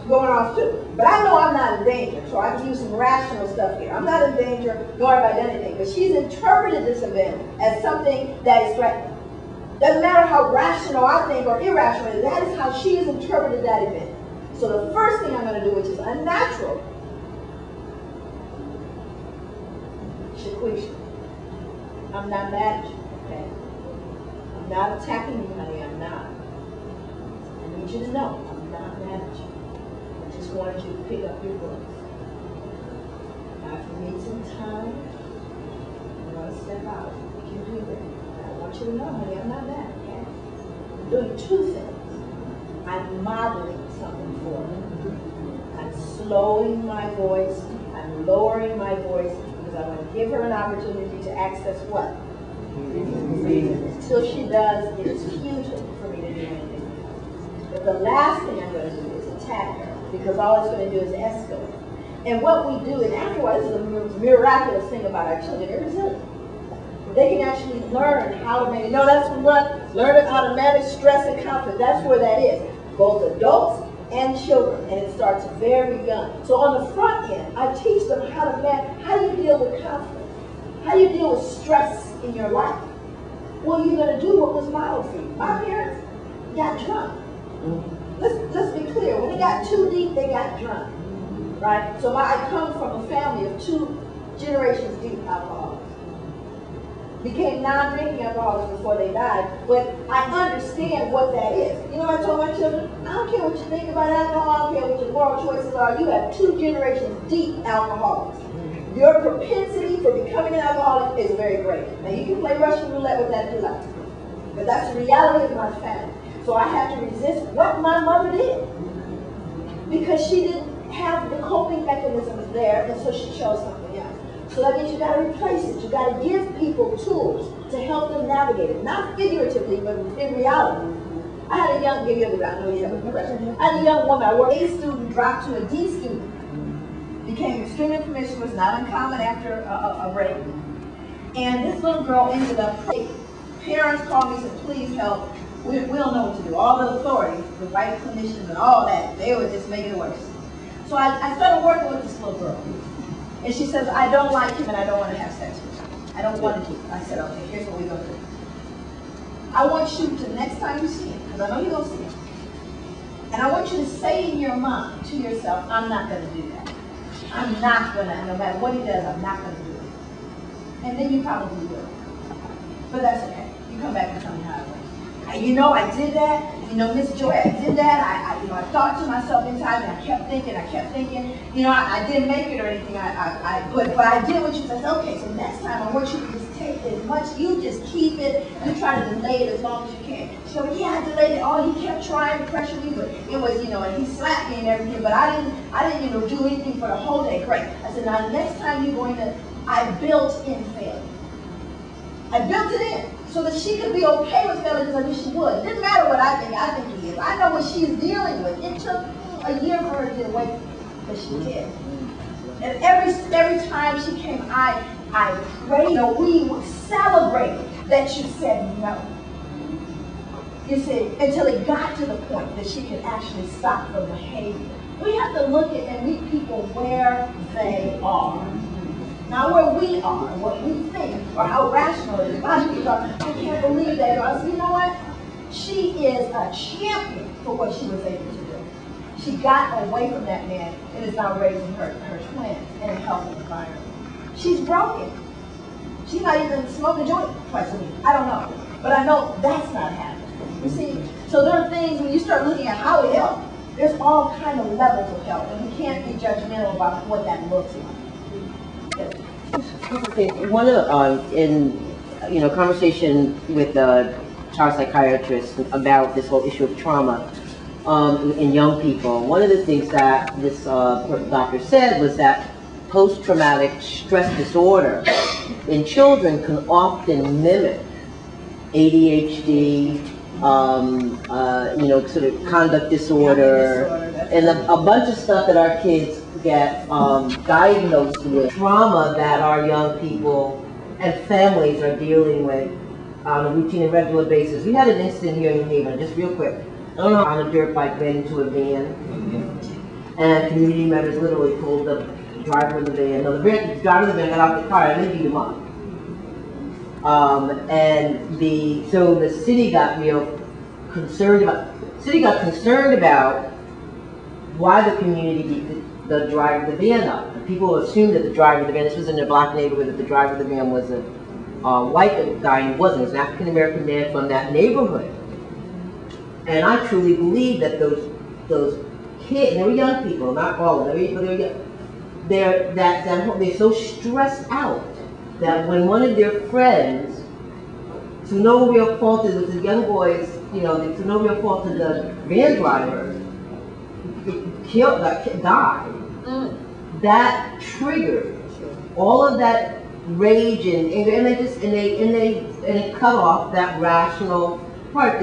going off too. But I know I'm not in danger, so I can use some rational stuff here. I'm not in danger, nor have I done anything. But she's interpreted this event as something that is threatening. Doesn't matter how rational I think or irrational it is, that is how she has interpreted that event. So the first thing I'm going to do, which is unnatural, Shaquisha, I'm not mad at you, okay? I'm not attacking you, honey, I'm not. I need you to know, I'm not mad at you. I just wanted you to pick up your books. Now, if you need some time, you want to step out, you can do that. I want you to know, honey, I'm not mad, okay? I'm doing two things. I'm modeling something for you. I'm slowing my voice, I'm lowering my voice, because I want to give her an opportunity to access what? Reason. Until she does, it is futile for me to do anything. But the last thing I'm going to do is attack her, because all it's going to do is escalate. And what we do, and afterwards, this is a miraculous thing about our children, they're resilient. They can actually learn how to manage. No, that's what, learning how to manage stress and conflict. That's where that is. Both adults and children, and it starts very young. So on the front end, I teach them how to manage, how do you deal with conflict? How do you deal with stress in your life? Well, you're going to do what was modeled for you. My parents got drunk. Let's be clear. When it got too deep, they got drunk. Right? So I come from a family of 2 generations deep alcoholics. Became non-drinking alcoholics before they died, but I understand what that is. You know what I told my children? I don't care what you think about alcohol, I don't care what your moral choices are, you have 2 generations deep alcoholics. Your propensity for becoming an alcoholic is very great. Now you can play Russian roulette with that if you like, but that's the reality of my family. So I have to resist what my mother did, because she didn't have the coping mechanisms there, and so she chose something else. So that means you got to replace it. You got to give people tools to help them navigate it, not figuratively, but in reality. I had a young, I had a young woman. I worked A student dropped to a D student, became extremely promiscuous, not uncommon after a rape. And this little girl ended up praying. Parents called me and said, please help. We don't know what to do. All the authorities, the white clinicians and all that, they were just making it worse. So I started working with this little girl. And she says, I don't like him and I don't want to have sex with him. I don't want to do it. I said, okay, here's what we're going to do. I want you to, next time you see him, because I know you're going to see him, and I want you to say in your mind to yourself, I'm not going to do that. I'm not going to, no matter what he does, I'm not going to do it. And then you probably will. But that's okay. You come back and tell me how it went. You know, I did that. You know, Miss Joy, I did that. I thought to myself inside, and I kept thinking. You know, I didn't make it or anything. But I did what you said. Okay, so next time I want you to just take as much. You just keep it. You try to delay it as long as you can. So yeah, I delayed it. Oh, he kept trying to pressure me, but it was, you know, and he slapped me and everything. But I didn't, you know, do anything for the whole day. Great. I said, now next time you're going to. I built in failure. I built it in. So that she could be okay with failure, because I knew she would. It didn't matter what I think he is. I know what she's dealing with. It took a year for her to get away from it, but she did. And every time she came, I prayed, you know, we celebrated that you said no. You see, until it got to the point that she could actually stop the behavior. We have to look at and meet people where they are. Not where we are, what we think, or how rational it is. A lot of people are, I can't believe that. I said, you know what? She is a champion for what she was able to do. She got away from that man and is now raising her twins in a healthy environment. She's broken. She's not even smoking a joint twice a week. I don't know. But I know that's not happening. You see? So there are things, when you start looking at how we help, there's all kind of levels of help, and we can't be judgmental about what that looks like. Okay, one of in conversation with a child psychiatrist about this whole issue of trauma in young people. One of the things that this doctor said was that post-traumatic stress disorder in children can often mimic ADHD, sort of conduct disorder, and a bunch of stuff that our kids get diagnosed with, trauma that our young people and families are dealing with on a routine and regular basis. We had an incident here in New Haven, just real quick. on a dirt bike ran into a van, and community members literally pulled the driver of the van. No, the driver of the van got out the car and they beat him up. So the city got real concerned about why the community beat the driver of the van up. And people assumed that the driver of the van, this was in a black neighborhood, that the driver of the van was a white guy, and he wasn't. It was an African American man from that neighborhood. And I truly believe that those kids, they were young people, not all of them, but they were young, they're so stressed out that when one of their friends, to no real fault of the young boys, to no real fault of the van driver, died, that triggered all of that rage and it cut off that rational part.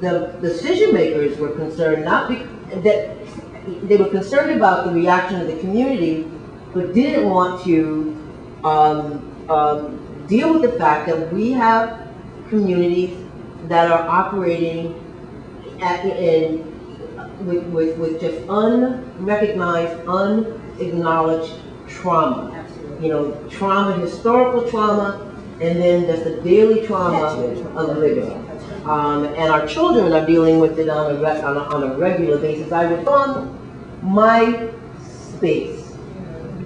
The decision makers were concerned, that they were concerned about the reaction of the community, but didn't want to deal with the fact that we have communities that are operating with just unrecognized, unacknowledged trauma. Absolutely. Trauma, historical trauma, and then there's the daily trauma of living. And our children are dealing with it on a regular basis. I would on my space.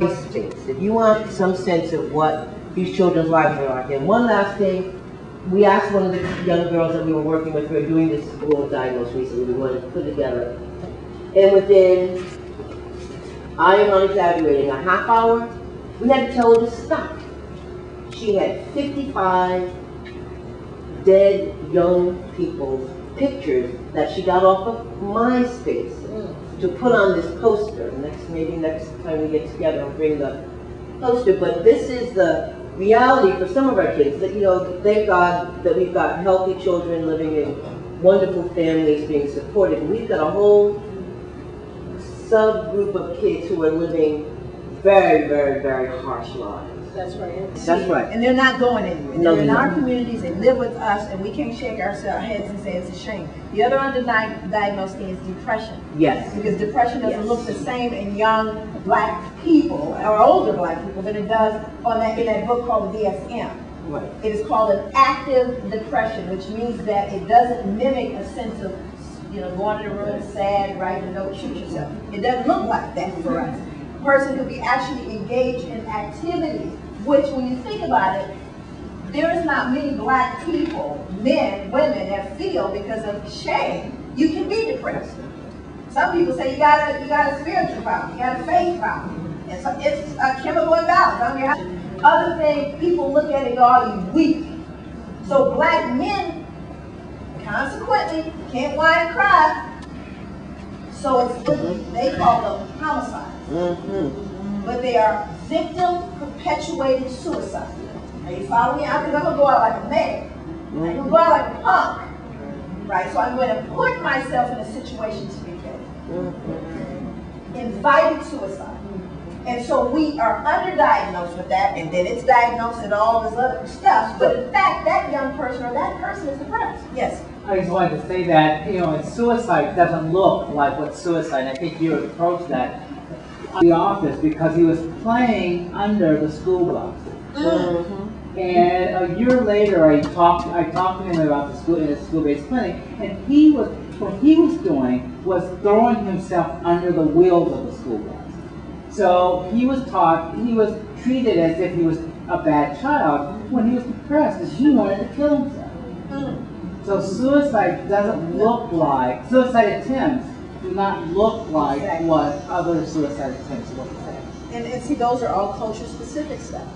If you want some sense of what these children's lives are like. And one last thing, we asked one of the young girls that we were working with, we were doing this school diagnosis recently, we wanted to put together. And within, I am not exaggerating, a half hour, we had to tell her to stop. She had 55 dead young people's pictures that she got off of MySpace to put on this poster. Maybe next time we get together, I'll bring the poster. But this is the reality for some of our kids. That thank God that we've got healthy children living in wonderful families being supported. And we've got a whole subgroup of kids who are living very, very, very harsh lives. That's right. That's right. And they're not going anywhere. No, they're in our communities, they live with us, and we can't shake our heads and say it's a shame. The other underdiagnosed thing is depression. Yes. Because depression doesn't look the same in young black people, or older black people, than it does in that book called the DSM. Right. It is called an active depression, which means that it doesn't mimic a sense of, going to the room sad, writing a note, shoot yourself. It doesn't look like that for us. A person could be actually engaged in activities, which when you think about it, there is not many black people, men, women, that feel because of shame, you can be depressed. Some people say you got a spiritual problem, you got a faith problem. And so it's a chemical imbalance. Other things, people look at it and go, oh, you weak. So black men, consequently, can't whine and cry. So it's they call them homicides. But they are victim-perpetuated suicide. Are you following me? Because I'm going to go out like a man. I'm going to go out like a punk. Right? So I'm going to put myself in a situation to be killed. Invited suicide. And so we are underdiagnosed with that, and then it's diagnosed and all this other stuff. But in fact, that young person or that person is depressed. Yes? I just wanted to say that, suicide doesn't look like what suicide. I think you approached that the office because he was playing under the school bus. And a year later, I talked to him about the school in a school-based clinic, and what he was doing was throwing himself under the wheels of the school bus. So he was treated as if he was a bad child when he was depressed, as he wanted to kill himself. So suicide doesn't look like, suicide attempts do not look like what other suicide attempts look like. And see, those are all culture-specific stuff.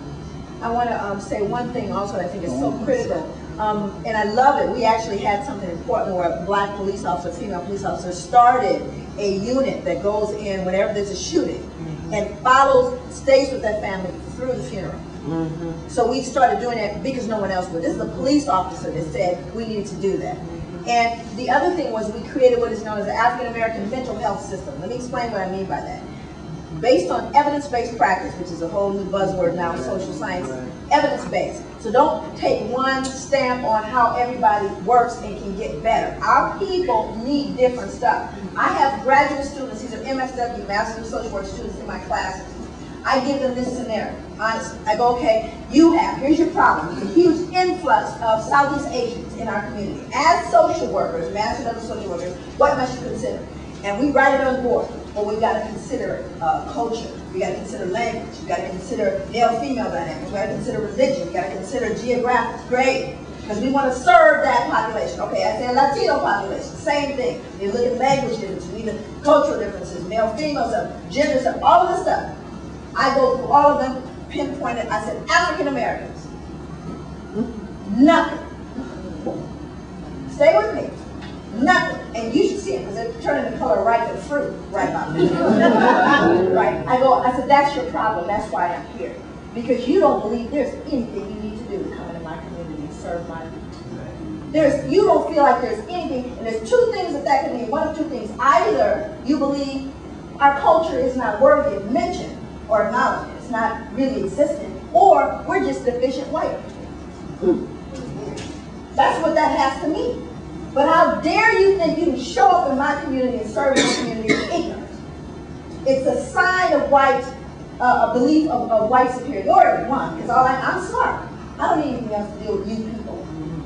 I want to say one thing also that I think is so critical, and I love it. We actually had something in Portland where a black police officer, female police officer, started a unit that goes in whenever there's a shooting and stays with that family through the funeral. So we started doing that because no one else would. This is a police officer that said we needed to do that. And the other thing was we created what is known as the African American mental health system. Let me explain what I mean by that. Based on evidence-based practice, which is a whole new buzzword now in social science, evidence-based. So don't take one stamp on how everybody works and can get better. Our people need different stuff. I have graduate students, these are MSW, Master of Social Work students in my classes. I give them this scenario, honestly. I go, okay, here's your problem. There's a huge influx of Southeast Asians in our community. As social workers, Master of Social Workers, what must you consider? And we write it on the board. Well, we've got to consider culture. We got to consider language. We got to consider male-female dynamics. We got to consider religion. We got to consider geographic. Great, because we want to serve that population. Okay, I say Latino population. Same thing. You look at language differences, even cultural differences, male-female stuff, gender stuff, all of this stuff. I go through all of them, pinpointed. I said African Americans. Nothing. Stay with me. Nothing. And you should see it because they're turning the color right to fruit right about now. Right. I said, that's your problem. That's why I'm here. Because you don't believe there's anything you need to do to come into my community and serve my people. You don't feel like there's anything, and there's two things that can mean. One of two things. Either you believe our culture is not worthy of mention or acknowledgement. It's not really existent. Or we're just deficient white. That's what that has to mean. But how dare you think you can show up in my community and serve my community with ignorance? It's a sign of white, a belief of white superiority, one, because I'm smart. I don't need anything else to deal with you people,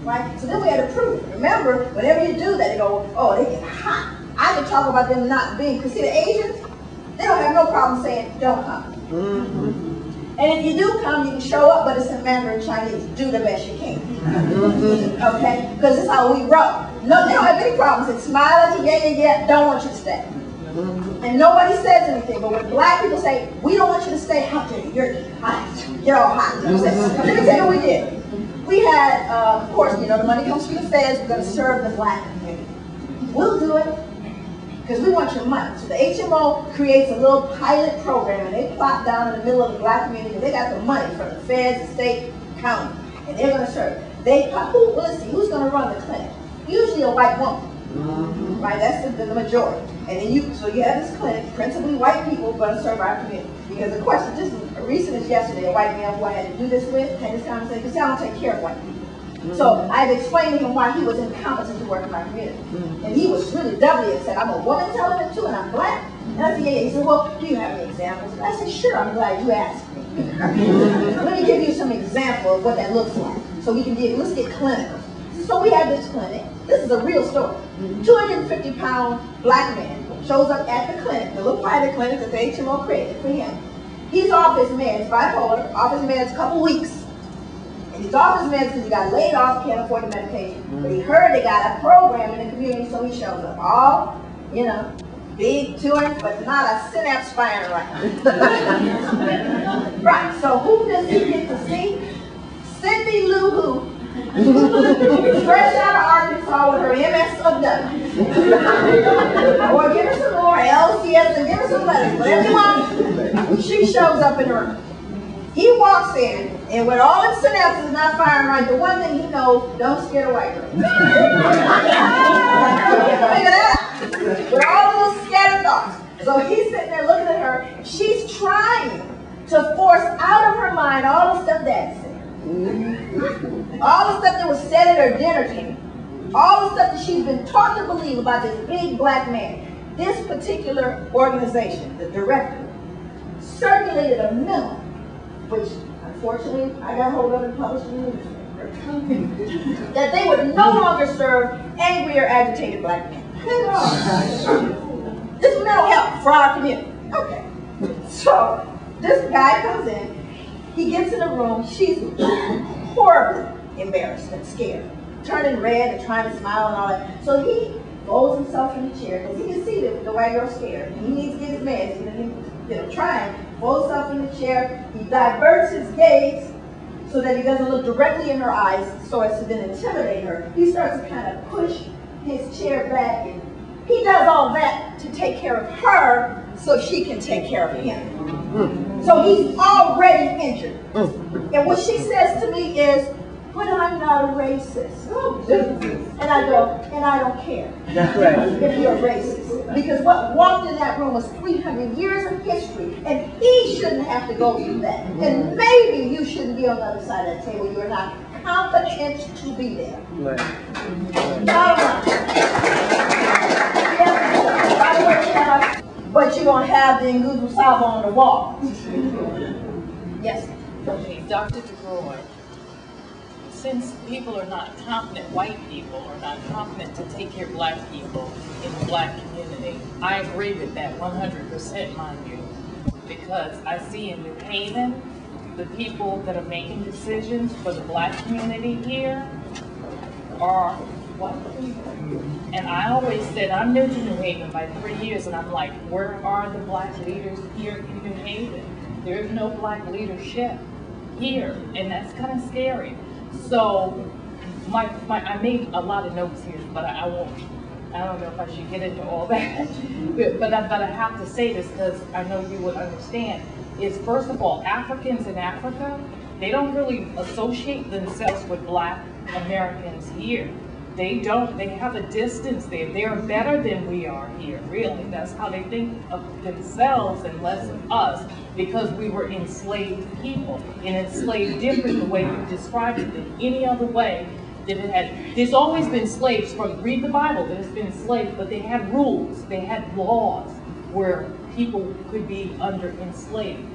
right? So then we had to prove it. Remember, whenever you do that, they go, oh, they get hot. I can talk about them not being, because see the Asians, they don't have no problem saying, don't come. Mm-hmm. And if you do come, you can show up, but it's in Mandarin Chinese. Do the best you can. Okay? Because this is how we roll. No, they don't have any problems. They smile at you, yeah, don't want you to stay. And nobody says anything, but when black people say, we don't want you to stay, how dare you? You're hot. You're all hot. Let me tell you what we did. We had, of course, the money comes from the feds. We're going to serve the black community. We'll do it. Because we want your money. So the HMO creates a little pilot program, and they plop down in the middle of the black community. They got the money from the feds, the state, county, and they're going to serve. Let's see, who's going to run the clinic? Usually a white woman, right? That's the majority. And then you have this clinic, principally white people, going to serve our community. Because the question, just recent as yesterday, a white man who I had to do this with, had this conversation, because I don't take care of white people. So I had explained to him why he was incompetent to work in my community. And he was really doubly upset. I'm a woman telling it too, and I'm black. And I said, yeah. He said, well, do you have any examples? And I said, sure, I'm glad you asked me. Let me give you some example of what that looks like. So let's get clinical. So we have this clinic. This is a real story. 250-pound black man shows up at the clinic, the little private clinic that the HMO created for him. He's off his meds, bipolar, off his meds a couple weeks. And he's off his meds because he got laid off, can't afford the medication. But he heard they got a program in the community, so he shows up. All, big to him, but not a synapse firing right. Right, so who does he get to see? Cindy Lou Who, fresh out of Arkansas with her MS of W. Or give her some more LCS and give her some letters, whatever you want. She shows up in the room. He walks in, and with all his synapses not firing right, the one thing he knows, don't scare the white girl. Figure that out. With all those scattered thoughts. So he's sitting there looking at her. She's trying to force out of her mind all the stuff Dad said. All the stuff that was said at her dinner table. All the stuff that she's been taught to believe about this big black man. This particular organization, the director, circulated a memo, which unfortunately I got hold of and published in the newspaper, that they would no longer serve angry or agitated black men. This is mental health for our community. Okay. So this guy comes in, he gets in the room, she's horribly embarrassed and scared, turning red and trying to smile and all that. So he folds himself in the chair because he can see that the white girl's scared. And he needs to get his meds, trying, folds himself in the chair, he diverts his gaze so that he doesn't look directly in her eyes so as to then intimidate her. He starts to kind of push his chair back, and he does all that to take care of her so she can take care of him. So he's already injured. And what she says to me is, but I'm not a racist. And I go, and I don't care. That's right. If you're racist. Because what walked in that room was 300 years of history, and he shouldn't have to go through that. And maybe you shouldn't be on the other side of that table. You're not competent to be there. Right. All right. Yeah, but you're going to have the Nguzu Saba on the wall. Yes. Okay, Dr. DeGroy, since people are not competent, white people are not competent to take care of black people in the black community, I agree with that 100%, mind you, because I see in New Haven, the people that are making decisions for the black community here are white people. And I always said, I'm new to New Haven by 3 years, and I'm like, where are the black leaders here in New Haven? There is no black leadership here, and that's kind of scary. So I made a lot of notes here, but I won't. I don't know if I should get into all that. but I have to say this because I know you would understand. Is first of all, Africans in Africa, they don't really associate themselves with black Americans here. They don't. They have a distance there. They are better than we are here, really. That's how they think of themselves and less of us, because we were enslaved people, and enslaved different the way you described it than any other way that it had. There's always been slaves from, read the Bible, there's been slaves, but they had rules, they had laws where people could be under enslaved.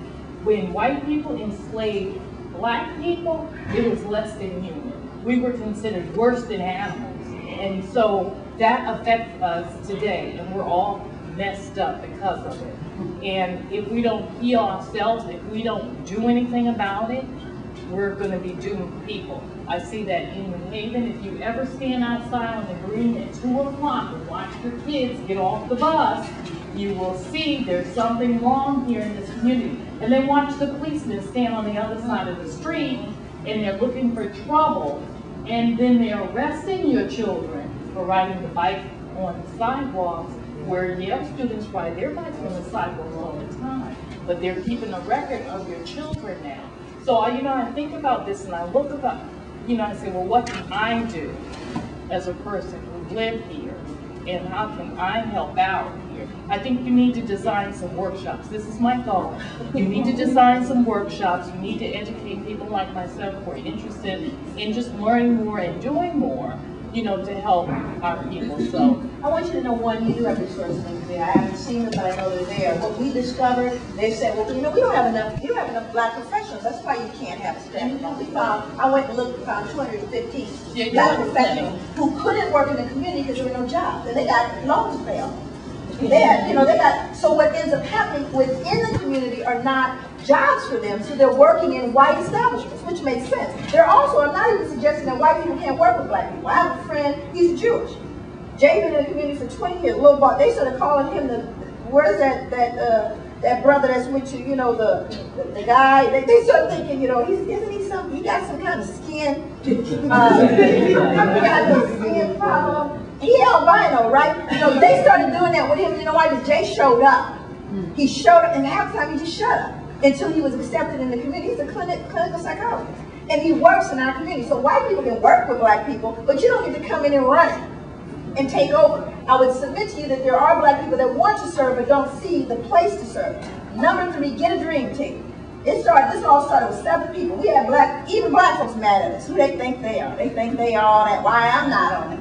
When white people enslaved black people, it was less than human. We were considered worse than animals. And so that affects us today, and we're all messed up because of it. And if we don't heal ourselves, if we don't do anything about it, we're going to be doomed people. I see that in New Haven. If you ever stand outside on the green at 2 o'clock and watch your kids get off the bus, you will see there's something wrong here in this community. And then watch the policemen stand on the other side of the street, and they're looking for trouble, and then they're arresting your children for riding the bike on the sidewalks, where students ride their bikes on the sidewalks all the time, but they're keeping a record of your children now. So I think about this, and I look about, I say, well, what can I do as a person who live here, and how can I help out here? I think you need to design some workshops. This is my goal. You need to design some workshops. You need to educate people like myself who are interested in just learning more and doing more, to help our people. So I want you to know, one, you do have resources there. I haven't seen them, but I know they're there. What we discovered, they said, well, we don't have enough, you don't have enough black professionals. That's why you can't have a staff. We found, I went and looked and found 215 black professionals who couldn't work in the community because there were no jobs. And they got loans to pay off. They had, so what ends up happening within the community are not jobs for them, so they're working in white establishments, which makes sense. They're also, I'm not even suggesting that white people can't work with black people. I have a friend, he's Jewish. Jay been in the community for 20 years, little boy. They started calling him where's that brother that's with you, the guy, they started thinking, isn't he something, he got some kind of skin, he got a skin problem. He albino, right? They started doing that with him. You know why? Because Jay showed up. He showed up, and half the time he just shut up until he was accepted in the community. He's a clinical psychologist, and he works in our community. So white people can work with black people, but you don't get to come in and run it and take over. I would submit to you that there are black people that want to serve but don't see the place to serve. Number 3, get a dream team. This all started with 7 people. We had even black folks mad at us. Who they think they are? They think they are all that. Why I'm not on it.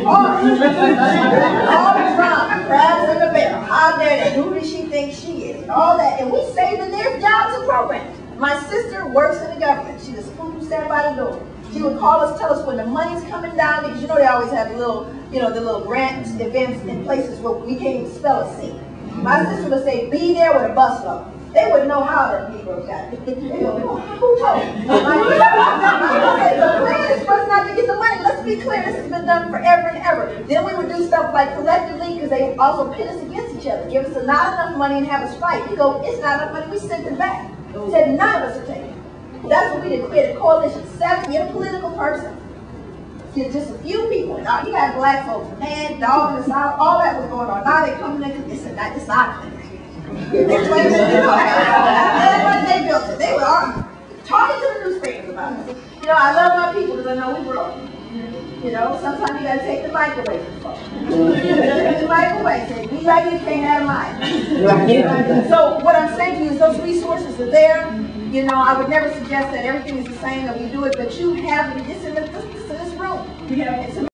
All the drama, crabs in the barrel. How dare they? Who does she think she is? And all that. And we saving their jobs and programs. My sister works in the government. She's a spook who sat by the door. She would call us, tell us when the money's coming down, because they always have the little grant events in places where we can't even spell a C. My sister would say, be there with a busload. They wouldn't know how that Negro got it. They don't know who told them. The plan is for us not to get the money. Let's be clear, this has been done forever and ever. Then we would do stuff like collectively, because they also pit us against each other. Give us not enough money and have us fight. We go, it's not enough money, we sent it back. Said none of us are taking it. That's what we did, create a coalition. 7, get a political person. Get just a few people. Now, you got black folks, man, dog in the south, all that was going on. Now they coming in, it's our clinic. They built it. They were talking to the newspapers about it. know, I love my people because I know we broke. You know, sometimes you gotta take the mic away from folks. Take the mic away. Say, be like you can't have a mic. So what I'm saying to you is those resources are there. You know, I would never suggest that everything is the same, that we do it, but you have, it's in this room. It's a